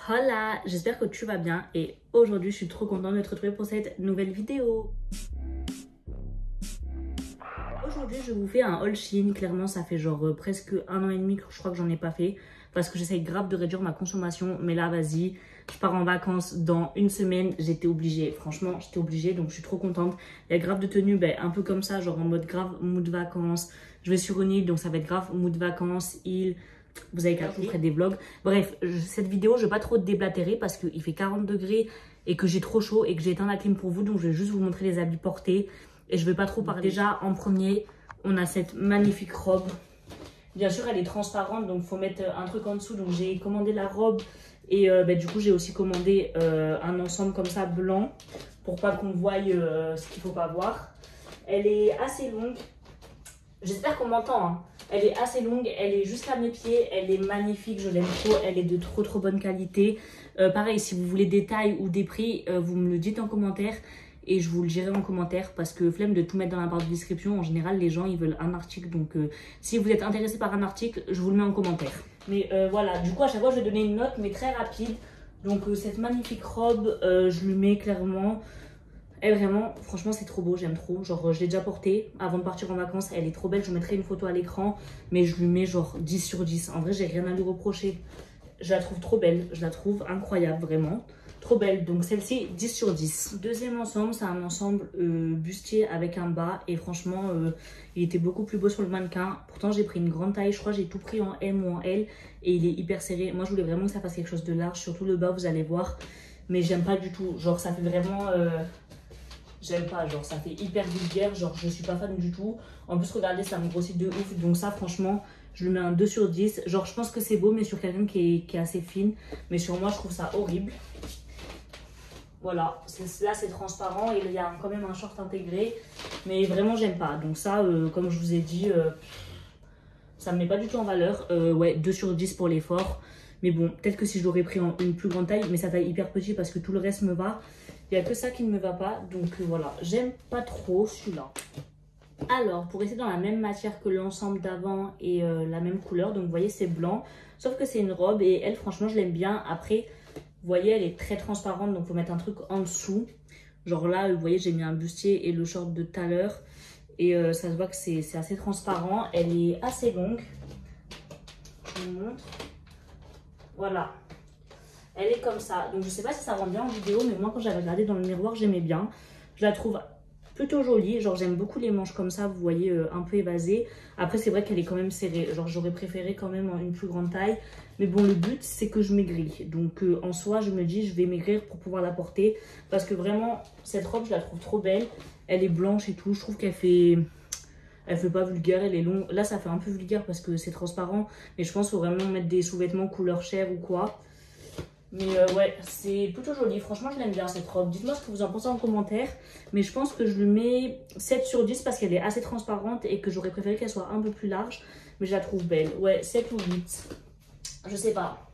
Hola, j'espère que tu vas bien et aujourd'hui je suis trop contente de te retrouver pour cette nouvelle vidéo. Aujourd'hui je vous fais un haul Shein, clairement ça fait genre presque 1 an et demi que je crois que j'en ai pas fait parce que j'essaye grave de réduire ma consommation, mais là vas-y, je pars en vacances dans une semaine, j'étais obligée, franchement j'étais obligée donc je suis trop contente. Il y a grave de tenues un peu comme ça, genre en mode grave mood vacances, je vais sur une île donc ça va être grave mood vacances, île. Vous avez capté, je ferai des vlogs. Bref, cette vidéo, je ne vais pas trop déblatérer parce qu'il fait 40 degrés et que j'ai trop chaud et que j'ai éteint la clim pour vous. Donc, je vais juste vous montrer les habits portés et je ne vais pas trop parler. Déjà, en premier, on a cette magnifique robe. Bien sûr, elle est transparente, donc il faut mettre un truc en dessous. Donc, j'ai commandé la robe et du coup, j'ai aussi commandé un ensemble comme ça, blanc, pour pas qu'on voie ce qu'il ne faut pas voir. Elle est assez longue. J'espère qu'on m'entend, hein. Elle est assez longue, elle est jusqu'à mes pieds, elle est magnifique, je l'aime trop, elle est de trop bonne qualité. Pareil, si vous voulez des tailles ou des prix, vous me le dites en commentaire et je vous le dirai en commentaire parce que flemme de tout mettre dans la barre de description. En général, les gens, ils veulent un article, donc si vous êtes intéressé par un article, je vous le mets en commentaire. Mais voilà, du coup, à chaque fois, je vais donner une note, mais très rapide. Donc cette magnifique robe, je lui mets clairement... Elle vraiment, franchement c'est trop beau, j'aime trop. Genre je l'ai déjà portée avant de partir en vacances, elle est trop belle. Je vous mettrai une photo à l'écran, mais je lui mets genre 10 sur 10. En vrai j'ai rien à lui reprocher. Je la trouve trop belle, je la trouve incroyable vraiment. Trop belle, donc celle-ci 10 sur 10. Deuxième ensemble, c'est un ensemble bustier avec un bas. Et franchement, il était beaucoup plus beau sur le mannequin. Pourtant j'ai pris une grande taille, je crois que j'ai tout pris en M ou en L. Et il est hyper serré. Moi je voulais vraiment que ça fasse quelque chose de large, surtout le bas vous allez voir. Mais j'aime pas du tout, genre ça fait vraiment... J'aime pas, genre ça fait hyper vulgaire, genre je suis pas fan du tout. En plus regardez, ça me grossit de ouf, donc ça franchement je lui mets un 2 sur 10. Genre je pense que c'est beau mais sur quelqu'un qui est assez fine, mais sur moi je trouve ça horrible. Voilà, là c'est transparent et il y a quand même un short intégré, mais vraiment j'aime pas. Donc ça, comme je vous ai dit, ça me met pas du tout en valeur. Ouais, 2 sur 10 pour l'effort. Mais bon, peut-être que si je l'aurais pris en une plus grande taille, mais sa taille hyper petit parce que tout le reste me va. Il n'y a que ça qui ne me va pas, donc voilà, j'aime pas trop celui-là. Alors, pour rester dans la même matière que l'ensemble d'avant et la même couleur, donc vous voyez c'est blanc, sauf que c'est une robe et elle franchement je l'aime bien. Après, vous voyez elle est très transparente, donc il faut mettre un truc en dessous. Genre là, vous voyez j'ai mis un bustier et le short de tout à l'heure et ça se voit que c'est assez transparent. Elle est assez longue, je vous montre, voilà. Elle est comme ça, donc je sais pas si ça rend bien en vidéo, mais moi quand j'avais regardé dans le miroir, j'aimais bien. Je la trouve plutôt jolie, genre j'aime beaucoup les manches comme ça, vous voyez, un peu évasées. Après c'est vrai qu'elle est quand même serrée, genre j'aurais préféré quand même une plus grande taille. Mais bon, le but c'est que je maigris, donc en soi je me dis je vais maigrir pour pouvoir la porter. Parce que vraiment, cette robe je la trouve trop belle, elle est blanche et tout, je trouve qu'elle fait... Elle fait pas vulgaire, elle est longue. Là ça fait un peu vulgaire parce que c'est transparent, mais je pense qu'il faut vraiment mettre des sous-vêtements couleur chair ou quoi. Mais ouais, c'est plutôt joli. Franchement, je l'aime bien cette robe. Dites-moi ce que vous en pensez en commentaire. Mais je pense que je lui mets 7 sur 10 parce qu'elle est assez transparente et que j'aurais préféré qu'elle soit un peu plus large. Mais je la trouve belle. Ouais, 7 ou 8. Je sais pas.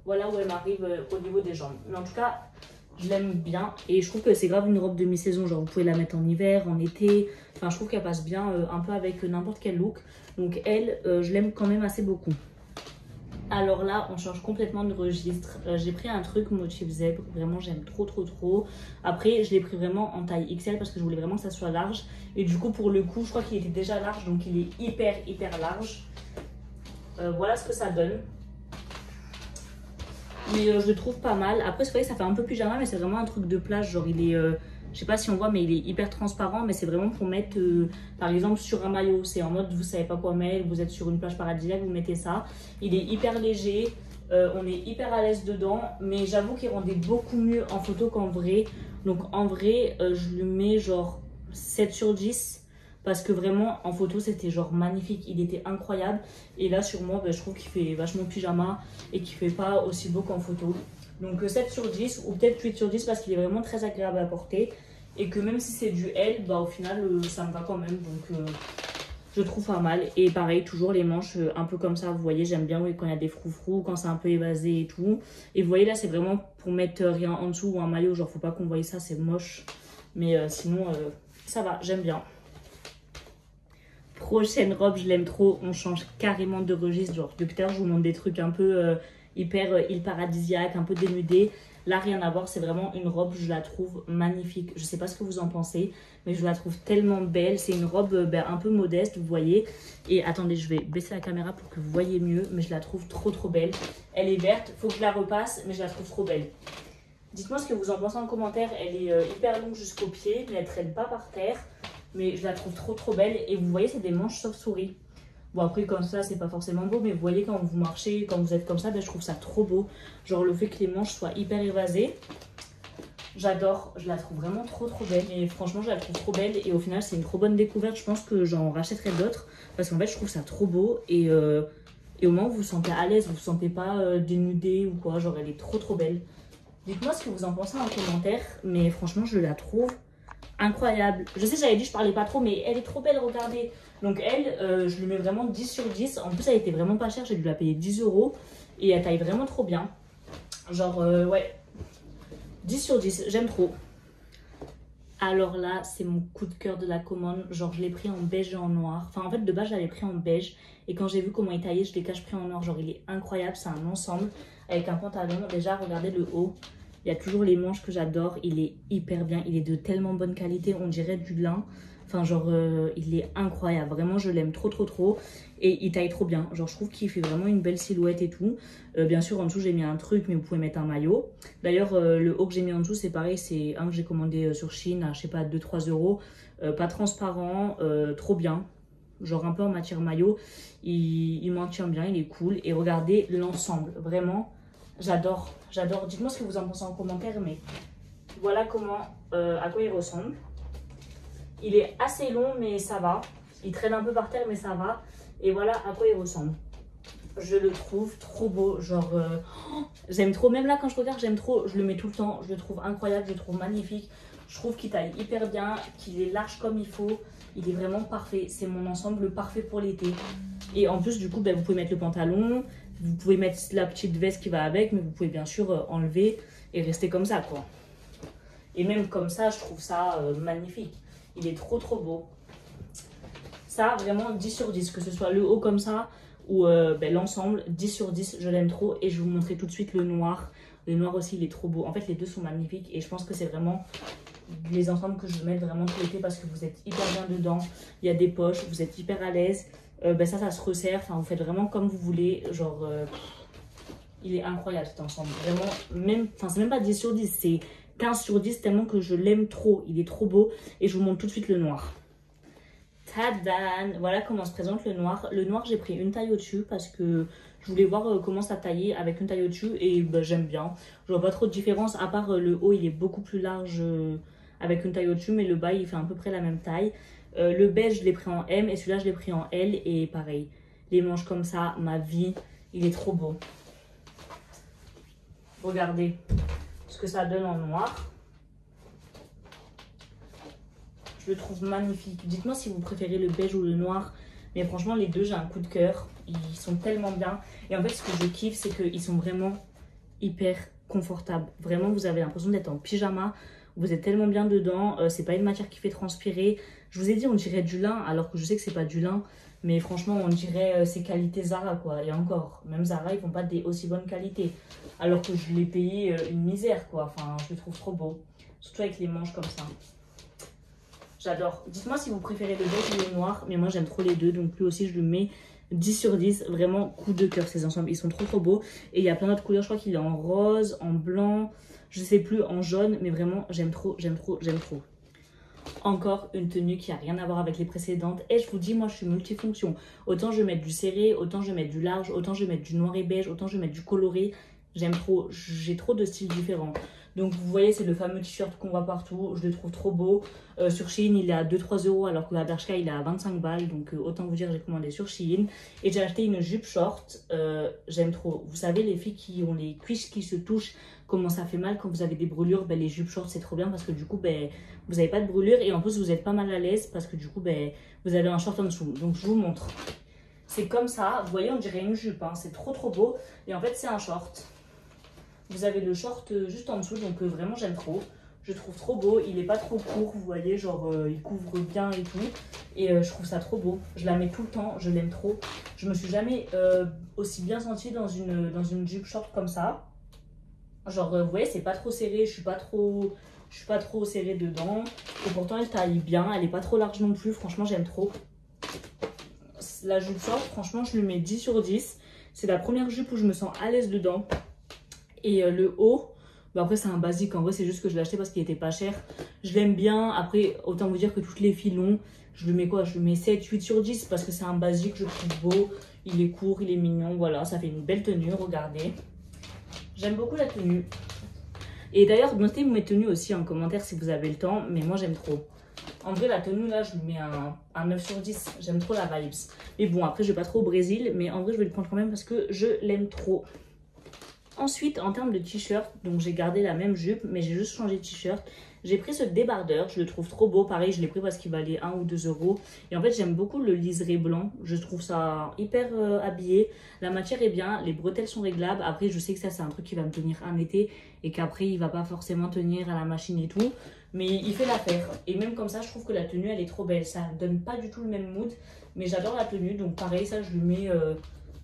Voilà où elle m'arrive au niveau des jambes. Mais en tout cas, je l'aime bien. Et je trouve que c'est grave une robe de mi-saison. Genre, vous pouvez la mettre en hiver, en été. Enfin, je trouve qu'elle passe bien un peu avec n'importe quel look. Donc elle, je l'aime quand même assez beaucoup. Alors là, on change complètement de registre. J'ai pris un truc motif zèbre. Vraiment, j'aime trop. Après, je l'ai pris vraiment en taille XL parce que je voulais vraiment que ça soit large. Et du coup, pour le coup, je crois qu'il était déjà large. Donc, il est hyper large. Voilà ce que ça donne. Mais je le trouve pas mal. Après, c'est vrai que ça fait un peu pyjama, mais c'est vraiment un truc de plage. Genre, il est... je sais pas si on voit, mais il est hyper transparent. Mais c'est vraiment pour mettre, par exemple, sur un maillot. C'est en mode, vous savez pas quoi mettre, vous êtes sur une plage paradisiaque, vous mettez ça. Il est hyper léger, on est hyper à l'aise dedans. Mais j'avoue qu'il rendait beaucoup mieux en photo qu'en vrai. Donc en vrai, je lui mets genre 7 sur 10. Parce que vraiment, en photo, c'était genre magnifique. Il était incroyable. Et là, sur moi, je trouve qu'il fait vachement pyjama et qu'il fait pas aussi beau qu'en photo. Donc 7 sur 10 ou peut-être 8 sur 10 parce qu'il est vraiment très agréable à porter. Et que même si c'est du L, au final, ça me va quand même. Donc je trouve pas mal. Et pareil, toujours les manches un peu comme ça. Vous voyez, j'aime bien quand il y a des froufrous, quand c'est un peu évasé et tout. Et vous voyez, là, c'est vraiment pour mettre rien en dessous ou un maillot. Genre, faut pas qu'on voie ça, c'est moche. Mais sinon, ça va, j'aime bien. Prochaine robe, je l'aime trop. On change carrément de registre. Genre, depuis tout à l'heure, je vous montre des trucs un peu hyper île paradisiaque, un peu dénudée. Là, rien à voir, c'est vraiment une robe, je la trouve magnifique. Je sais pas ce que vous en pensez, mais je la trouve tellement belle. C'est une robe un peu modeste, vous voyez. Et attendez, je vais baisser la caméra pour que vous voyez mieux, mais je la trouve trop belle. Elle est verte, faut que je la repasse, mais je la trouve trop belle. Dites-moi ce que vous en pensez en commentaire. Elle est hyper longue jusqu'au pied, mais elle traîne pas par terre. Mais je la trouve trop belle. Et vous voyez, c'est des manches chauve-souris. Bon, après, comme ça, c'est pas forcément beau, mais vous voyez, quand vous marchez, quand vous êtes comme ça, je trouve ça trop beau. Genre, le fait que les manches soient hyper évasées. J'adore, je la trouve vraiment trop belle. Et franchement, je la trouve trop belle. Et au final, c'est une trop bonne découverte. Je pense que j'en rachèterai d'autres. Parce qu'en fait, je trouve ça trop beau. Et au moins, vous vous sentez à l'aise. Vous vous sentez pas dénudé ou quoi. Genre, elle est trop belle. Dites-moi ce que vous en pensez en commentaire. Mais franchement, je la trouve incroyable. Je sais, j'avais dit je parlais pas trop, mais elle est trop belle, regardez. Donc elle, je lui mets vraiment 10 sur 10. En plus, elle était vraiment pas chère, j'ai dû la payer 10 €. Et elle taille vraiment trop bien. Genre, ouais, 10 sur 10, j'aime trop. Alors là, c'est mon coup de cœur de la commande. Genre, je l'ai pris en beige et en noir. Enfin, en fait, de base, je l'avais pris en beige. Et quand j'ai vu comment il taillait, je l'ai caché pris en noir. Genre, il est incroyable, c'est un ensemble avec un pantalon. Déjà, regardez le haut. Il y a toujours les manches que j'adore. Il est hyper bien. Il est de tellement bonne qualité. On dirait du lin. Enfin, genre, il est incroyable. Vraiment, je l'aime trop. Et il taille trop bien. Genre, je trouve qu'il fait vraiment une belle silhouette et tout. Bien sûr, en dessous, j'ai mis un truc, mais vous pouvez mettre un maillot. D'ailleurs, le haut que j'ai mis en dessous, c'est pareil. C'est un que j'ai commandé sur Shein à, je sais pas, 2-3 €. Pas transparent. Trop bien. Genre, un peu en matière maillot. Il m'en tient bien. Il est cool. Et regardez l'ensemble. Vraiment, j'adore. Dites-moi ce que vous en pensez en commentaire. Mais voilà comment, à quoi il ressemble. Il est assez long, mais ça va. Il traîne un peu par terre, mais ça va. Et voilà à quoi il ressemble. Je le trouve trop beau. Genre, j'aime trop. Même là, quand je regarde, j'aime trop. Je le mets tout le temps. Je le trouve incroyable. Je le trouve magnifique. Je trouve qu'il taille hyper bien. Qu'il est large comme il faut. Il est vraiment parfait. C'est mon ensemble parfait pour l'été. Et en plus, du coup, vous pouvez mettre le pantalon. Vous pouvez mettre la petite veste qui va avec. Mais vous pouvez bien sûr enlever et rester comme ça, quoi. Et même comme ça, je trouve ça magnifique. Il est trop beau. Ça, vraiment 10 sur 10. Que ce soit le haut comme ça ou l'ensemble, 10 sur 10. Je l'aime trop. Et je vais vous montrer tout de suite le noir. Le noir aussi, il est trop beau. En fait, les deux sont magnifiques. Et je pense que c'est vraiment les ensembles que je vais mettre vraiment tout l'été parce que vous êtes hyper bien dedans. Il y a des poches. Vous êtes hyper à l'aise. Ça se resserre. Enfin, vous faites vraiment comme vous voulez. Genre, il est incroyable cet ensemble. Vraiment, même, enfin, c'est même pas 10 sur 10. C'est 15 sur 10 tellement que je l'aime trop. Il est trop beau. Et je vous montre tout de suite le noir. Tadam! Voilà comment se présente le noir. Le noir, j'ai pris une taille au-dessus parce que je voulais voir comment ça taillait avec une taille au-dessus. Et j'aime bien. Je vois pas trop de différence. À part le haut, il est beaucoup plus large avec une taille au-dessus. Mais le bas, il fait à peu près la même taille. Le beige, je l'ai pris en M. Et celui-là, je l'ai pris en L. Et pareil, les manches comme ça, ma vie, il est trop beau. Regardez ce que ça donne en noir. Je le trouve magnifique. Dites-moi si vous préférez le beige ou le noir. Mais franchement, les deux, j'ai un coup de cœur. Ils sont tellement bien. Et en fait, ce que je kiffe, c'est qu'ils sont vraiment hyper confortables. Vraiment, vous avez l'impression d'être en pyjama. Vous êtes tellement bien dedans. C'est pas une matière qui fait transpirer. Je vous ai dit, on dirait du lin, alors que je sais que c'est pas du lin. Mais franchement, on dirait ces qualités Zara, quoi. Et encore, même Zara, ils font pas des aussi bonnes qualités. Alors que je l'ai payé une misère, quoi. Enfin, je le trouve trop beau. Surtout avec les manches comme ça. J'adore. Dites-moi si vous préférez le beige ou le noir. Mais moi, j'aime trop les deux. Donc, lui aussi, je lui mets 10 sur 10. Vraiment, coup de cœur, ces ensembles. Ils sont trop beaux. Et il y a plein d'autres couleurs. Je crois qu'il est en rose, en blanc. Je sais plus, en jaune. Mais vraiment, j'aime trop. Encore une tenue qui n'a rien à voir avec les précédentes. Et je vous dis, moi, je suis multifonction. Autant je vais mettre du serré, autant je vais mettre du large, autant je vais mettre du noir et beige, autant je vais mettre du coloré. J'aime trop. J'ai trop de styles différents. Donc vous voyez, c'est le fameux t-shirt qu'on voit partout. Je le trouve trop beau. Sur Shein, il est à 2-3 € alors que la Bershka, il est à 25 balles. Donc autant vous dire, j'ai commandé sur Shein. Et j'ai acheté une jupe short. J'aime trop. Vous savez, les filles qui ont les cuisses qui se touchent, comment ça fait mal quand vous avez des brûlures. Les jupes short, c'est trop bien parce que du coup, vous n'avez pas de brûlure. Et en plus, vous n'êtes pas mal à l'aise parce que du coup, vous avez un short en dessous. Donc je vous montre. C'est comme ça. Vous voyez, on dirait une jupe. Hein. C'est trop beau. Et en fait, c'est un short. Vous avez le short juste en dessous, donc vraiment j'aime trop. Je trouve trop beau, il est pas trop court, vous voyez, genre il couvre bien et tout. Et je trouve ça trop beau. Je la mets tout le temps, je l'aime trop. Je me suis jamais aussi bien sentie dans une jupe short comme ça. Genre, vous voyez, c'est pas trop serré, je suis pas trop serrée dedans. Et pourtant, elle taille bien, elle est pas trop large non plus. Franchement, j'aime trop. La jupe short, franchement, je lui mets 10 sur 10. C'est la première jupe où je me sens à l'aise dedans. Et le haut, bah après c'est un basique, en vrai c'est juste que je l'ai acheté parce qu'il était pas cher. Je l'aime bien, après autant vous dire que toutes les filles l'ont. Je lui mets quoi? Je lui mets 7, 8 sur 10 parce que c'est un basique, je trouve beau. Il est court, il est mignon, voilà, ça fait une belle tenue, regardez. J'aime beaucoup la tenue. Et d'ailleurs, notez mes tenues aussi en commentaire si vous avez le temps, mais moi j'aime trop. En vrai, la tenue là, je lui mets un 9 sur 10. J'aime trop la vibes. Mais bon, après, je vais pas trop au Brésil, mais en vrai, je vais le prendre quand même parce que je l'aime trop. Ensuite, en termes de t-shirt, donc j'ai gardé la même jupe, mais j'ai juste changé de t-shirt. J'ai pris ce débardeur, je le trouve trop beau. Pareil, je l'ai pris parce qu'il valait 1 ou 2 euros. Et en fait, j'aime beaucoup le liseré blanc. Je trouve ça hyper habillé. La matière est bien, les bretelles sont réglables. Après, je sais que ça, c'est un truc qui va me tenir un été et qu'après, il va pas forcément tenir à la machine et tout. Mais il fait l'affaire. Et même comme ça, je trouve que la tenue, elle est trop belle. Ça donne pas du tout le même mood. Mais j'adore la tenue. Donc pareil, ça, je lui mets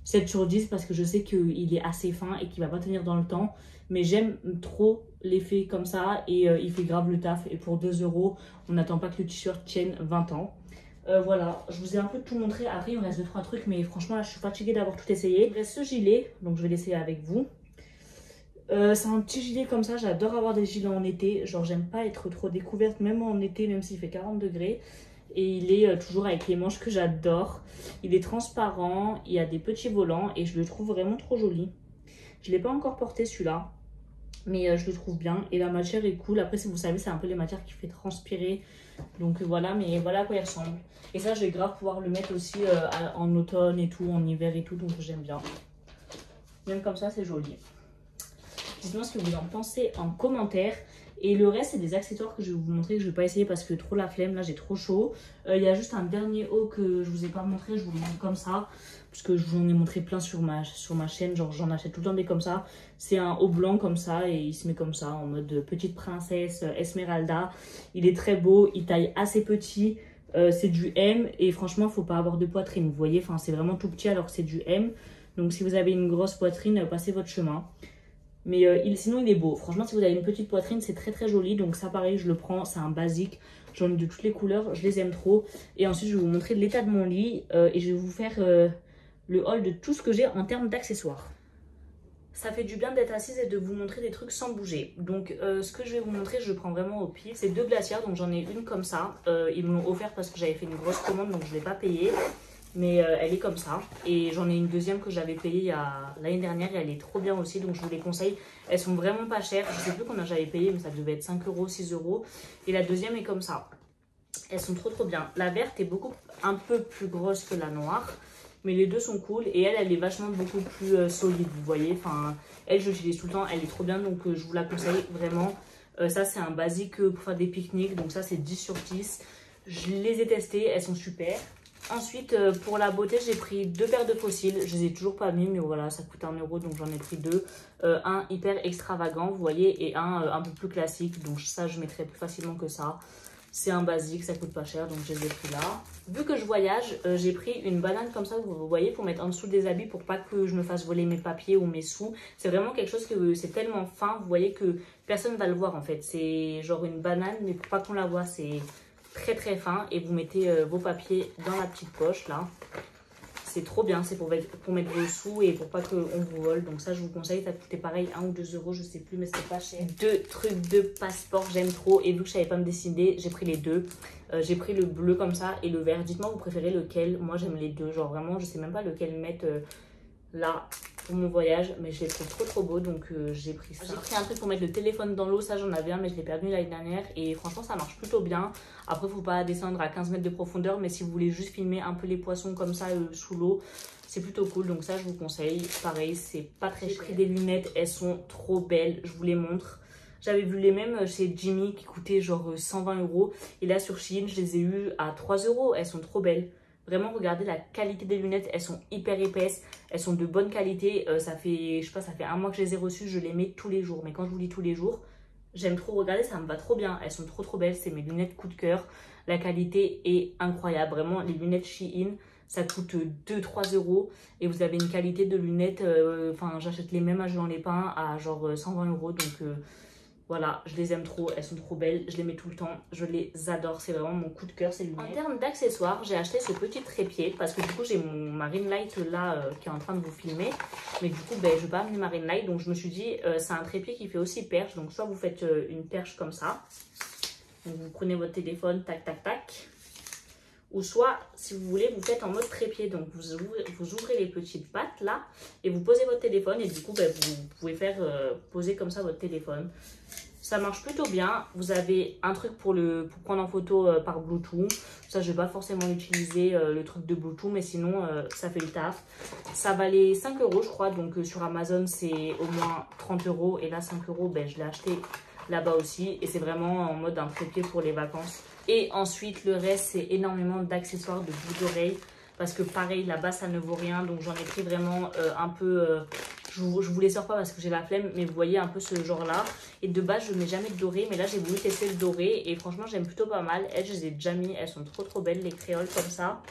7 sur 10 parce que je sais qu'il est assez fin et qu'il va pas tenir dans le temps. Mais j'aime trop l'effet comme ça et il fait grave le taf. Et pour 2 euros, on n'attend pas que le t-shirt tienne 20 ans. Voilà, je vous ai un peu tout montré. Après, il me reste 2-3 trucs, mais franchement, là, je suis fatiguée d'avoir tout essayé. Il reste ce gilet, donc je vais l'essayer avec vous. C'est un petit gilet comme ça, j'adore avoir des gilets en été. Genre, j'aime pas être trop découverte, même en été, même s'il fait 40 degrés. Et il est toujours avec les manches que j'adore. Il est transparent, il y a des petits volants et je le trouve vraiment trop joli. Je ne l'ai pas encore porté celui-là, mais je le trouve bien. Et la matière est cool. Après, si vous savez, c'est un peu les matières qui fait transpirer. Donc voilà, mais voilà à quoi il ressemble. Et ça, je vais grave pouvoir le mettre aussi en automne et tout, en hiver et tout. Donc j'aime bien. Même comme ça, c'est joli. Dites-moi ce que vous en pensez en commentaire. Et le reste, c'est des accessoires que je vais vous montrer, que je ne vais pas essayer parce que trop la flemme, là j'ai trop chaud. Il y a juste un dernier haut que je ne vous ai pas montré, je vous le montre comme ça. Parce que je vous en ai montré plein sur ma chaîne, genre j'en achète tout le temps des comme ça. C'est un haut blanc comme ça et il se met comme ça en mode petite princesse Esmeralda. Il est très beau, il taille assez petit, c'est du M et franchement il ne faut pas avoir de poitrine, vous voyez. Enfin c'est vraiment tout petit alors que c'est du M. Donc si vous avez une grosse poitrine, passez votre chemin. Mais sinon il est beau, franchement si vous avez une petite poitrine c'est très très joli. Donc ça pareil je le prends, c'est un basique, j'en ai de toutes les couleurs, je les aime trop. Et ensuite je vais vous montrer l'état de mon lit et je vais vous faire le haul de tout ce que j'ai en termes d'accessoires. Ça fait du bien d'être assise et de vous montrer des trucs sans bouger. Donc ce que je vais vous montrer, je prends vraiment au pif. C'est 2 glacières, donc j'en ai une comme ça. Ils me l'ont offert parce que j'avais fait une grosse commande donc je ne l'ai pas payée. Mais elle est comme ça. Et j'en ai une deuxième que j'avais payée l'année dernière et elle est trop bien aussi. Donc je vous les conseille. Elles sont vraiment pas chères. Je sais plus combien j'avais payé mais ça devait être 5 euros, 6 euros. Et la deuxième est comme ça. Elles sont trop bien. La verte est un peu plus grosse que la noire. Mais les deux sont cool. Et elle est vachement beaucoup plus solide. Vous voyez. Enfin, elle, je l'utilise tout le temps. Elle est trop bien. Donc je vous la conseille vraiment. Ça, c'est un basique pour faire des pique-niques. Donc ça, c'est 10 sur 10. Je les ai testées. Elles sont super. Ensuite, pour la beauté, j'ai pris 2 paires de fossiles. Je les ai toujours pas mis, mais voilà, ça coûte 1 euro, donc j'en ai pris 2. Un hyper extravagant, vous voyez, et un peu plus classique. Donc ça, je mettrai plus facilement que ça. C'est un basique, ça coûte pas cher, donc je les ai pris là. Vu que je voyage, j'ai pris une banane comme ça, vous voyez, pour mettre en dessous des habits, pour pas que je me fasse voler mes papiers ou mes sous. C'est vraiment quelque chose que c'est tellement fin, vous voyez, que personne va le voir en fait. C'est genre une banane, mais pour pas qu'on la voit, c'est très très fin. Et vous mettez vos papiers dans la petite poche là. C'est trop bien, c'est pour mettre vos sous et pour pas qu'on vous vole. Donc ça je vous conseille, ça coûtait pareil 1 ou 2 euros, je sais plus mais c'était pas cher. 2 trucs de passeport, j'aime trop. Et vu que je savais pas me décider, j'ai pris les deux. J'ai pris le bleu comme ça et le vert. Dites-moi vous préférez lequel. Moi j'aime les deux, genre vraiment je sais même pas lequel mettre là pour mon voyage, mais je les trouve trop beaux, donc j'ai pris ça. J'ai pris un truc pour mettre le téléphone dans l'eau, ça j'en avais un mais je l'ai perdu l'année dernière et franchement ça marche plutôt bien. Après faut pas descendre à 15 mètres de profondeur, mais si vous voulez juste filmer un peu les poissons comme ça sous l'eau, c'est plutôt cool, donc ça je vous conseille. Pareil, c'est pas très cher. J'ai pris des lunettes, elles sont trop belles, je vous les montre. J'avais vu les mêmes chez Jimmy qui coûtaient genre 120 euros et là sur Shein je les ai eues à 3 euros, elles sont trop belles. Vraiment, regardez la qualité des lunettes, elles sont hyper épaisses, elles sont de bonne qualité. Ça fait, je sais pas, ça fait 1 mois que je les ai reçues, je les mets tous les jours. Mais quand je vous dis tous les jours, J'aime trop, regardez, ça me va trop bien. Elles sont trop belles, c'est mes lunettes coup de cœur. La qualité est incroyable, vraiment, les lunettes Shein, ça coûte 2-3 euros. Et vous avez une qualité de lunettes, enfin j'achète les mêmes à Jean Lépin à genre 120 euros. Donc voilà, je les aime trop, elles sont trop belles, je les mets tout le temps, je les adore, c'est vraiment mon coup de cœur ces lunettes. En termes d'accessoires, j'ai acheté ce petit trépied parce que du coup j'ai ma ring light là qui est en train de vous filmer, mais du coup ben, je ne vais pas amener ma ring light, donc je me suis dit c'est un trépied qui fait aussi perche, donc soit vous faites une perche comme ça, donc vous prenez votre téléphone, tac tac tac, ou soit si vous voulez vous faites en mode trépied, donc vous ouvrez les petites pattes là et vous posez votre téléphone et du coup ben, vous pouvez faire poser comme ça votre téléphone. Ça marche plutôt bien. Vous avez un truc pour prendre en photo par Bluetooth. Ça, je ne vais pas forcément utiliser le truc de Bluetooth, mais sinon, ça fait le taf. Ça valait 5 euros, je crois. Donc, sur Amazon, c'est au moins 30 euros. Et là, 5 euros, ben, je l'ai acheté là-bas aussi. Et c'est vraiment en mode un trépied pour les vacances. Et ensuite, le reste, c'est énormément d'accessoires de boucles d'oreilles. Parce que pareil, là-bas, ça ne vaut rien. Donc, j'en ai pris vraiment un peu... je vous les sors pas parce que j'ai la flemme, mais vous voyez un peu ce genre-là. Et de base, je ne mets jamais de doré, mais là, j'ai voulu tester le doré. Et franchement, j'aime plutôt pas mal. Elles, je les ai déjà mis. Elles sont trop belles, les créoles comme ça.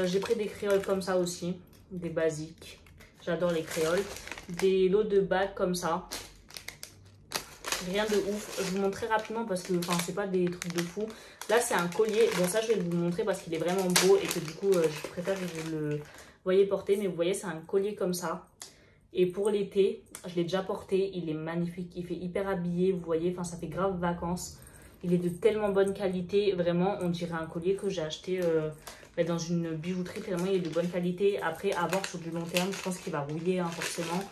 J'ai pris des créoles comme ça aussi, des basiques. J'adore les créoles. Des lots de bagues comme ça. Rien de ouf. Je vous montre très rapidement parce que c'est pas des trucs de fou. Là, c'est un collier. Bon, ça, je vais vous montrer parce qu'il est vraiment beau et que du coup, je préfère que vous le voyez porter. Mais vous voyez, c'est un collier comme ça. Et pour l'été, je l'ai déjà porté. Il est magnifique. Il fait hyper habillé. Vous voyez, ça fait grave vacances. Il est de tellement bonne qualité. Vraiment, on dirait un collier que j'ai acheté dans une bijouterie. Tellement il est de bonne qualité. Après, à voir sur du long terme, je pense qu'il va rouiller forcément.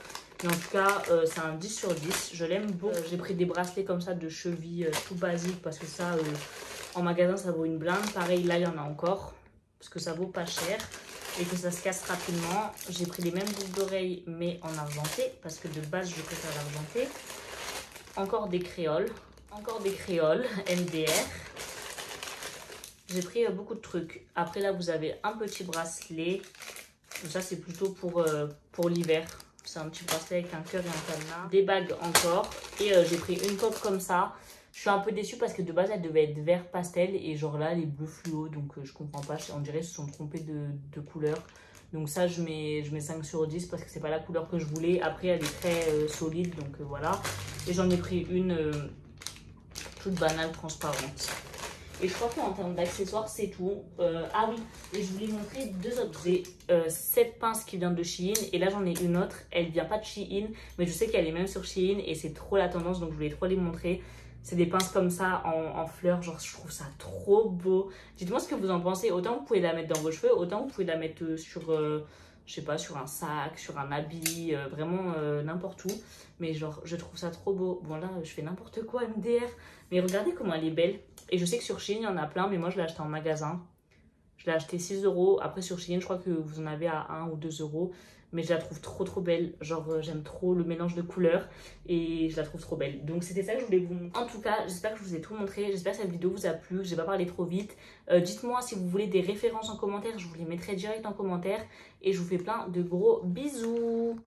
Mais en tout cas, c'est un 10 sur 10. Je l'aime beaucoup. J'ai pris des bracelets comme ça de cheville tout basique parce que ça, en magasin, ça vaut une blinde. Pareil, là, il y en a encore parce que ça vaut pas cher et que ça se casse rapidement. J'ai pris les mêmes boucles d'oreilles mais en argenté parce que de base, je préfère l'argenté. Encore des créoles. Encore des créoles MDR. J'ai pris beaucoup de trucs. Après, là, vous avez un petit bracelet. Ça, c'est plutôt pour l'hiver. C'est un petit bracelet avec un cœur et un cadenas. Des bagues encore. Et j'ai pris une coque comme ça. Je suis un peu déçue parce que de base, elle devait être vert pastel. Et genre là, elle est bleu fluo. Donc, je comprends pas. On dirait qu'ils se sont trompés de couleur. Donc ça, je mets 5 sur 10 parce que c'est pas la couleur que je voulais. Après, elle est très solide. Donc voilà. Et j'en ai pris une toute banale, transparente. Et je crois qu'en termes d'accessoires, c'est tout. Ah oui, et je voulais montrer deux autres. J'ai cette pince qui vient de Shein. Et là, j'en ai une autre. Elle vient pas de Shein, mais je sais qu'elle est même sur Shein. Et c'est trop la tendance, donc je voulais trop les montrer. C'est des pinces comme ça en fleurs. Genre, je trouve ça trop beau. Dites-moi ce que vous en pensez. Autant vous pouvez la mettre dans vos cheveux, autant vous pouvez la mettre sur... je sais pas, sur un sac, sur un habit, vraiment n'importe où. Mais genre, je trouve ça trop beau. Bon là, je fais n'importe quoi MDR. Mais regardez comment elle est belle. Et je sais que sur Shein, il y en a plein, mais moi, je l'ai acheté en magasin. Je l'ai acheté 6 euros. Après, sur Shein, je crois que vous en avez à 1 ou 2 euros. Mais je la trouve trop belle. Genre, j'aime trop le mélange de couleurs. Et je la trouve trop belle. Donc, c'était ça que je voulais vous montrer. En tout cas, j'espère que je vous ai tout montré. J'espère que cette vidéo vous a plu. Que je n'ai pas parlé trop vite. Dites-moi si vous voulez des références en commentaire. Je vous les mettrai direct en commentaire. Et je vous fais plein de gros bisous.